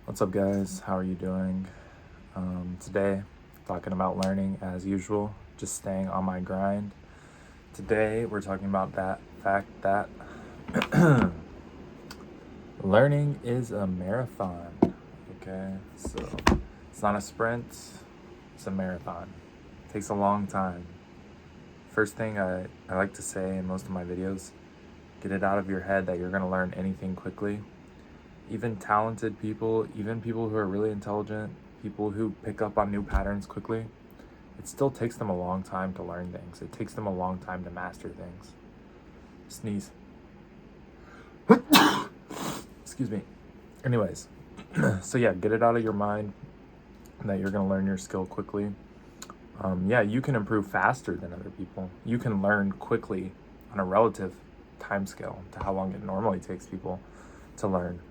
What's up, guys? How are you doing? Today, talking about learning as usual, just staying on my grind. Today, we're talking about that fact that learning is a marathon. Okay, so it's not a sprint, it's a marathon. It takes a long time. First thing I like to say in most of my videos, get it out of your head that you're going to learn anything quickly. Even talented people, even people who are really intelligent, people who pick up on new patterns quickly, it still takes them a long time to learn things. It takes them a long time to master things. Sneeze. Excuse me. Anyways, so yeah, get it out of your mind that you're going to learn your skill quickly. Yeah, you can improve faster than other people. You can learn quickly on a relative time scale to how long it normally takes people to learn.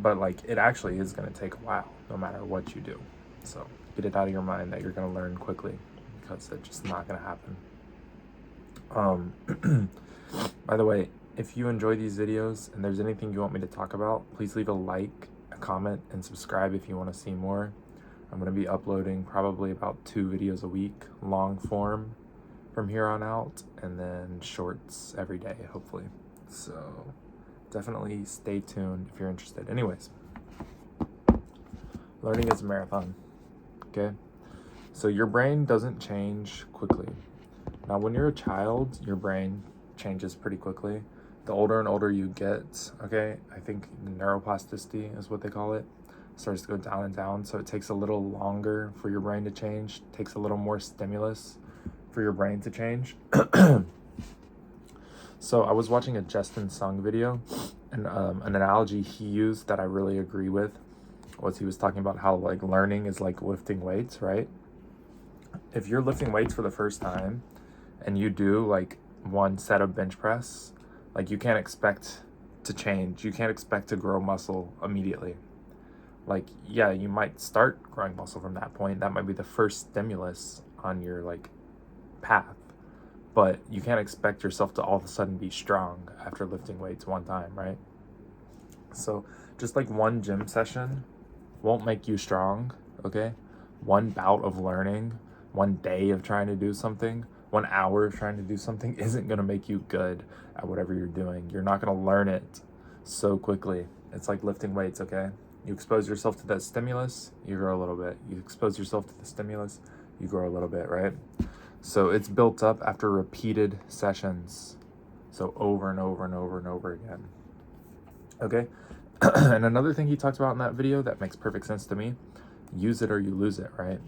But like, it actually is going to take a while no matter what you do. So get it out of your mind that you're going to learn quickly, because it's just not going to happen. By the way, if you enjoy these videos and there's anything you want me to talk about, please leave a like, a comment, and subscribe if you want to see more. I'm going to be uploading probably about 2 videos a week, long form from here on out, and then shorts every day, hopefully. So definitely stay tuned if you're interested. Anyways, learning is a marathon, okay? So your brain doesn't change quickly. Now, when you're a child, your brain changes pretty quickly. The older and older you get, okay, I think neuroplasticity is what they call it, starts to go down and down. So it takes a little longer for your brain to change, takes a little more stimulus for your brain to change. So I was watching a Justin Sung video, and an analogy he used that I really agree with was he was talking about how like learning is like lifting weights, right? If you're lifting weights for the first time and you do like one set of bench press, like you can't expect to change. You can't expect to grow muscle immediately. Like, yeah, you might start growing muscle from that point. That might be the first stimulus on your like path. But you can't expect yourself to all of a sudden be strong after lifting weights one time, right? So just like one gym session won't make you strong, okay? One bout of learning, one day of trying to do something, 1 hour of trying to do something isn't going to make you good at whatever you're doing. You're not going to learn it so quickly. It's like lifting weights, okay? You expose yourself to that stimulus, you grow a little bit. You expose yourself to the stimulus, you grow a little bit, right? So it's built up after repeated sessions. So over and over and over and over again. Okay? And another thing he talked about in that video that makes perfect sense to me, use it or you lose it, right?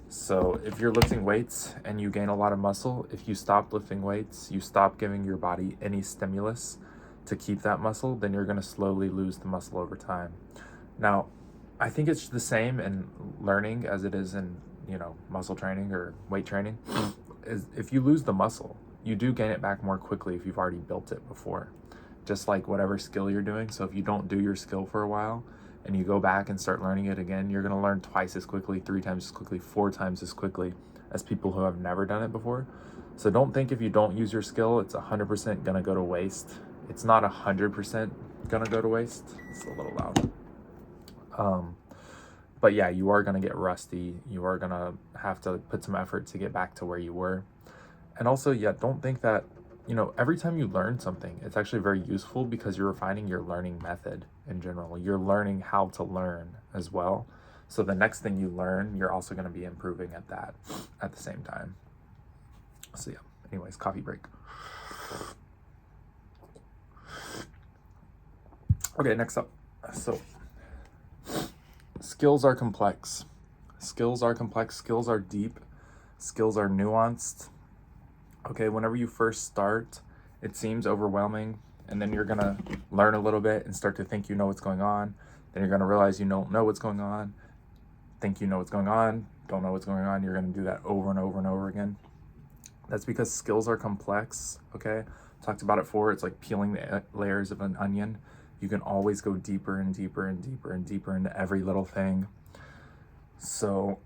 So if you're lifting weights and you gain a lot of muscle, if you stop lifting weights, you stop giving your body any stimulus to keep that muscle, then you're going to slowly lose the muscle over time. Now, I think it's the same in learning as it is in, muscle training or weight training. Is if you lose the muscle, you do gain it back more quickly if you've already built it before. Just like whatever skill you're doing. So if you don't do your skill for a while and you go back and start learning it again, you're going to learn twice as quickly, 3 times as quickly, 4 times as quickly as people who have never done it before. So don't think if you don't use your skill, it's 100% going to go to waste. It's not 100% going to go to waste. It's a little loud. But yeah, you are going to get rusty. You are going to have to put some effort to get back to where you were. And also, yeah, don't think that, every time you learn something, it's actually very useful because you're refining your learning method in general. You're learning how to learn as well. So the next thing you learn, you're also going to be improving at that at the same time. So yeah, anyways, coffee break. Okay, next up. So skills are complex. Skills are complex. Skills are deep. Skills are nuanced. Okay, whenever you first start, it seems overwhelming, and then you're gonna learn a little bit and start to think you know what's going on. Then you're gonna realize you don't know what's going on, think you know what's going on, don't know what's going on. You're gonna do that over and over and over again. That's because skills are complex, okay? Talked about it before. It's like peeling the layers of an onion. You can always go deeper and deeper and deeper and deeper into every little thing. So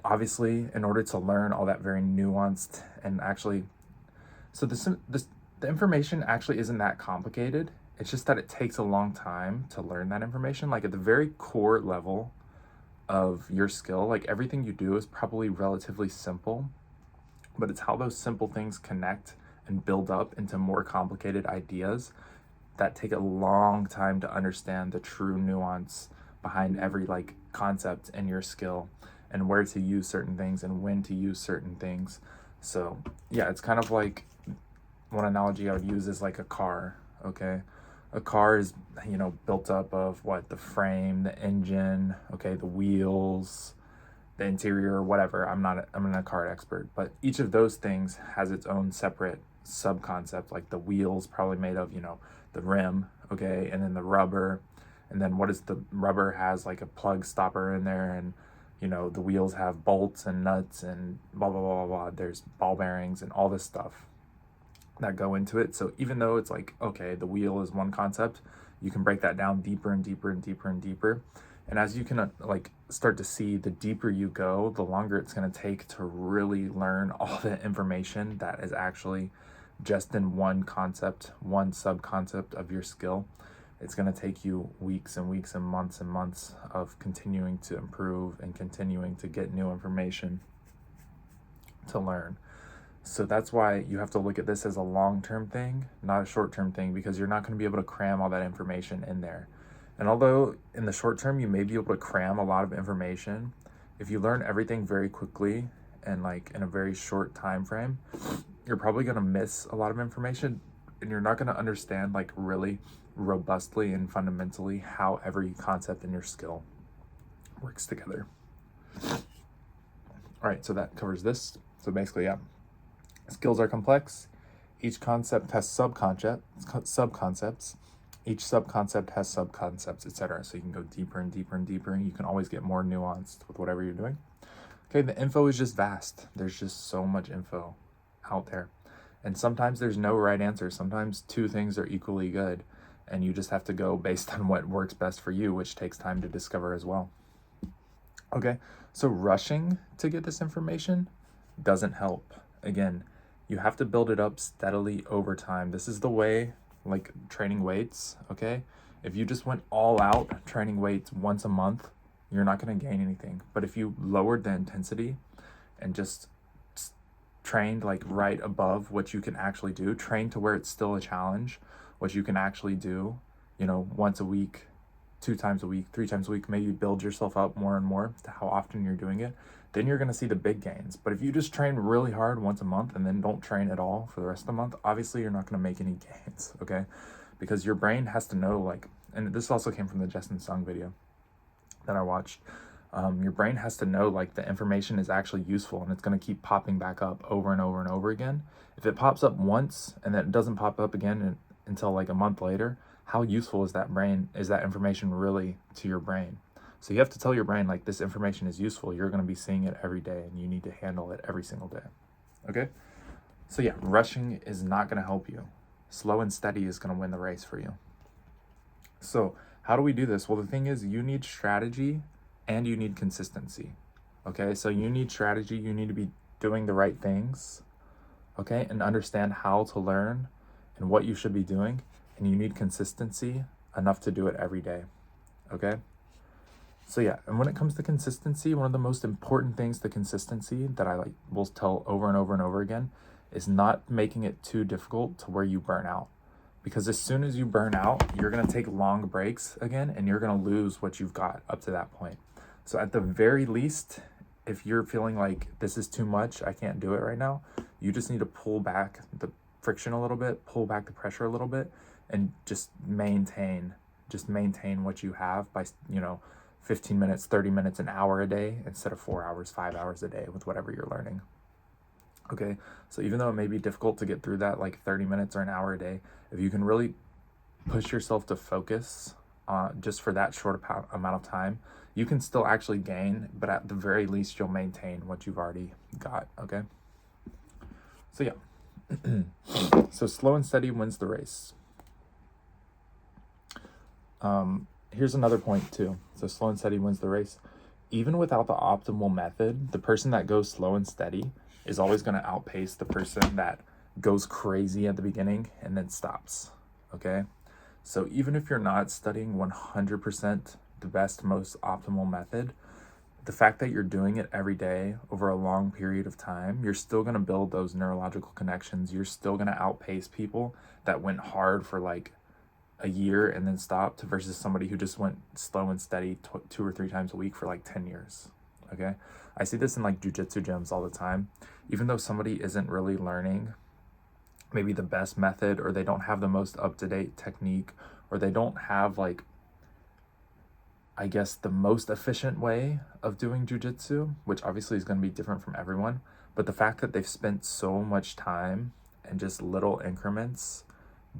obviously, in order to learn all that very nuanced and actually, so the information actually isn't that complicated. It's just that it takes a long time to learn that information. Like at the very core level of your skill, like everything you do is probably relatively simple, but it's how those simple things connect and build up into more complicated ideas that take a long time to understand the true nuance behind every like concept in your skill, and where to use certain things and when to use certain things. So yeah, it's kind of like, one analogy I would use is like a car, okay? A car is, built up of what? The frame, the engine, okay, the wheels, the interior, whatever. I'm not a car expert, but each of those things has its own separate sub-concept. Like the wheels probably made of, the rim, okay, and then the rubber, and then what is the rubber has like a plug stopper in there, and the wheels have bolts and nuts and blah blah blah blah blah. There's ball bearings and all this stuff that go into it. So even though it's like, okay, the wheel is one concept, you can break that down deeper and deeper and deeper and deeper. And as you can like start to see, the deeper you go, the longer it's going to take to really learn all the information that is actually just in one concept, one sub-concept of your skill. It's going to take you weeks and weeks and months of continuing to improve and continuing to get new information to learn. So that's why you have to look at this as a long-term thing, not a short-term thing, because you're not going to be able to cram all that information in there. And although in the short term you may be able to cram a lot of information, if you learn everything very quickly and like in a very short time frame, you're probably going to miss a lot of information, and you're not going to understand like really robustly and fundamentally how every concept in your skill works together. All right, so that covers this. So basically, yeah, skills are complex. Each concept has subconcepts. Each subconcept has subconcepts, etc. So you can go deeper and deeper and deeper, and you can always get more nuanced with whatever you're doing. Okay, the info is just vast. There's just so much info out there. And sometimes there's no right answer. Sometimes two things are equally good, and you just have to go based on what works best for you, which takes time to discover as well. Okay, so rushing to get this information doesn't help. Again, you have to build it up steadily over time. This is the way, like training weights, okay? If you just went all out training weights once a month, you're not going to gain anything. But if you lowered the intensity and just trained like right above what you can actually do, trained to where it's still a challenge, what you can actually do, once a week, 2 times a week, 3 times a week, maybe build yourself up more and more to how often you're doing it, then you're going to see the big gains. But if you just train really hard once a month and then don't train at all for the rest of the month, obviously you're not going to make any gains, okay? Because your brain has to know, like, and this also came from the Justin Sung video that I watched. Your brain has to know like the information is actually useful, and it's going to keep popping back up over and over and over again. If it pops up once and then it doesn't pop up again until like a month later, how useful is that information really to your brain? So you have to tell your brain, like, this information is useful. You're going to be seeing it every day, and you need to handle it every single day. Okay? So yeah, rushing is not going to help you. Slow and steady is going to win the race for you. So how do we do this? Well, the thing is, you need strategy and you need consistency. Okay? So you need strategy. You need to be doing the right things, okay, and understand how to learn and what you should be doing. And you need consistency enough to do it every day. Okay? So yeah, and when it comes to consistency, one of the most important things to consistency that I will tell over and over and over again is not making it too difficult to where you burn out. Because as soon as you burn out, you're going to take long breaks again, and you're going to lose what you've got up to that point. So at the very least, if you're feeling like this is too much, I can't do it right now, you just need to pull back the friction a little bit, pull back the pressure a little bit, and just maintain what you have by, 15 minutes, 30 minutes, an hour a day instead of 4 hours, 5 hours a day with whatever you're learning. Okay, so even though it may be difficult to get through that like 30 minutes or an hour a day, if you can really push yourself to focus just for that short amount of time, you can still actually gain, but at the very least, you'll maintain what you've already got, okay? So yeah, so slow and steady wins the race. Here's another point too. So slow and steady wins the race. Even without the optimal method, the person that goes slow and steady is always going to outpace the person that goes crazy at the beginning and then stops. Okay? So even if you're not studying 100% the best, most optimal method, the fact that you're doing it every day over a long period of time, you're still going to build those neurological connections. You're still going to outpace people that went hard for like a year and then stopped versus somebody who just went slow and steady 2 or 3 times a week for like 10 years. Okay. I see this in like jujitsu gyms all the time. Even though somebody isn't really learning maybe the best method, or they don't have the most up-to-date technique, or they don't have like, I guess, the most efficient way of doing jujitsu, which obviously is going to be different from everyone. But the fact that they've spent so much time and just little increments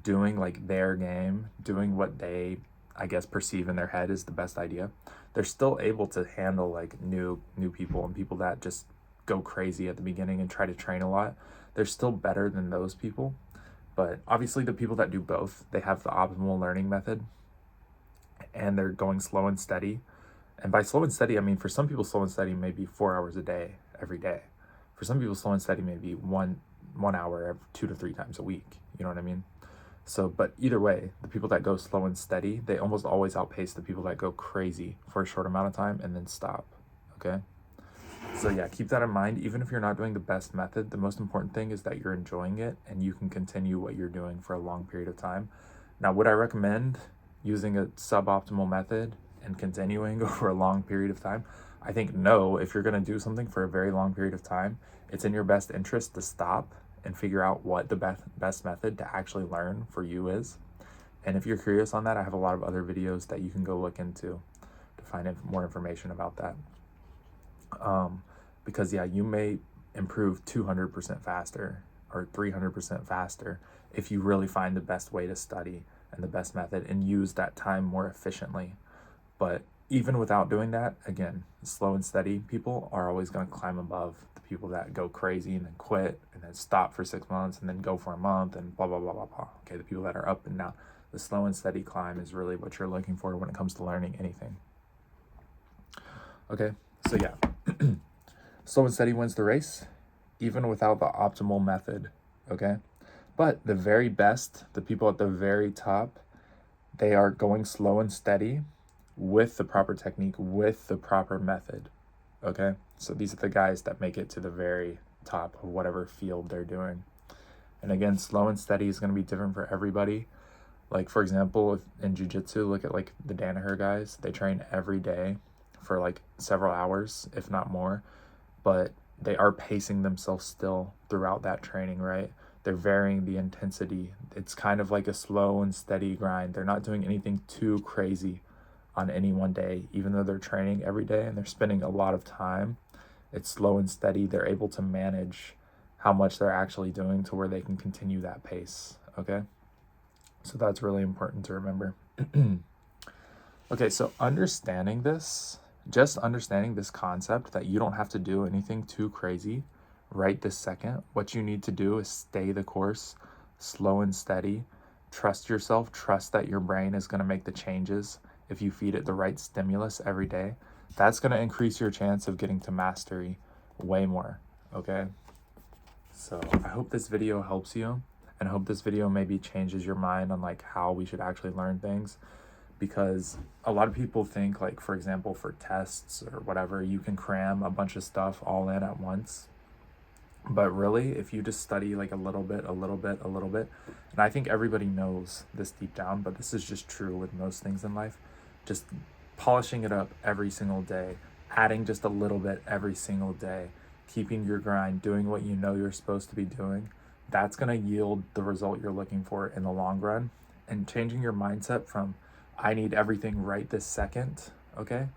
doing like their game, doing what they, I guess, perceive in their head is the best idea, they're still able to handle like new people and people that just go crazy at the beginning and try to train a lot. They're still better than those people. But obviously the people that do both, they have the optimal learning method and they're going slow and steady. And by slow and steady, I mean, for some people, slow and steady may be 4 hours a day, every day. For some people, slow and steady may be one hour 2 to 3 times a week. You know what I mean? So, but either way, the people that go slow and steady, they almost always outpace the people that go crazy for a short amount of time and then stop. Okay? So yeah, keep that in mind. Even if you're not doing the best method, the most important thing is that you're enjoying it and you can continue what you're doing for a long period of time. Now, would I recommend using a suboptimal method and continuing over a long period of time? I think no. If you're going to do something for a very long period of time, it's in your best interest to stop and figure out what the best method to actually learn for you is. And if you're curious on that, I have a lot of other videos that you can go look into to find more information about that. Because yeah, you may improve 200% faster or 300% faster if you really find the best way to study and the best method and use that time more efficiently. But even without doing that, again, slow and steady people are always going to climb above the people that go crazy and then quit and then stop for 6 months and then go for a month and blah, blah, blah, blah, blah. Okay, the people that are up and down. The slow and steady climb is really what you're looking for when it comes to learning anything. Okay, so yeah. Slow and steady wins the race, even without the optimal method, okay? But the very best, the people at the very top, they are going slow and steady with the proper technique, with the proper method, okay? So these are the guys that make it to the very top of whatever field they're doing. And again, slow and steady is going to be different for everybody. Like, for example, in jiu-jitsu, look at like the Danaher guys. They train every day for like several hours, if not more. But they are pacing themselves still throughout that training, right? They're varying the intensity. It's kind of like a slow and steady grind. They're not doing anything too crazy on any one day, even though they're training every day and they're spending a lot of time. It's slow and steady. They're able to manage how much they're actually doing to where they can continue that pace, okay? So that's really important to remember. Okay, so just understanding this concept that you don't have to do anything too crazy right this second. What you need to do is stay the course, slow and steady. Trust yourself. Trust that your brain is going to make the changes if you feed it the right stimulus every day. That's going to increase your chance of getting to mastery way more, okay? So I hope this video helps you, and I hope this video maybe changes your mind on like how we should actually learn things. Because a lot of people think, like, for example, for tests or whatever, you can cram a bunch of stuff all in at once. But really, if you just study like a little bit, and I think everybody knows this deep down, but this is just true with most things in life, just polishing it up every single day, adding just a little bit every single day, keeping your grind, doing what you know you're supposed to be doing, that's going to yield the result you're looking for in the long run. And changing your mindset from I need everything right this second, okay,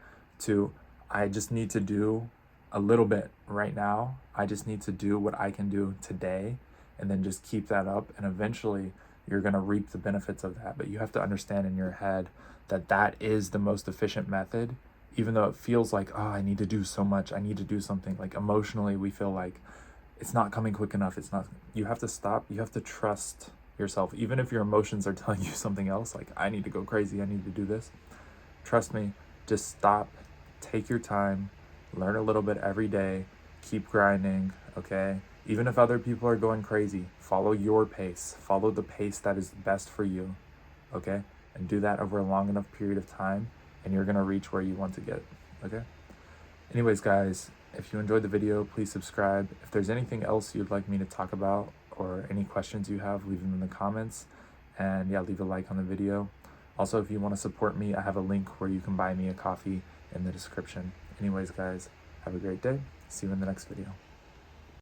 to I just need to do a little bit right now. I just need to do what I can do today, and then just keep that up, and eventually you're going to reap the benefits of that. But you have to understand in your head that that is the most efficient method, even though it feels like, oh, I need to do so much, I need to do something. Like emotionally, we feel like it's not coming quick enough. It's not. You have to stop. You have to trust yourself. Even if your emotions are telling you something else, like I need to go crazy, I need to do this, trust me, just stop, take your time, learn a little bit every day, keep grinding, okay? Even if other people are going crazy, follow your pace, follow the pace that is best for you, okay? and do that over a long enough period of time, and you're gonna reach where you want to get, okay? Anyways, guys, if you enjoyed the video, please subscribe. If there's anything else you'd like me to talk about or any questions you have, leave them in the comments. And yeah, leave a like on the video. Also, if you want to support me, I have a link where you can buy me a coffee in the description. Anyways, guys, have a great day. See you in the next video.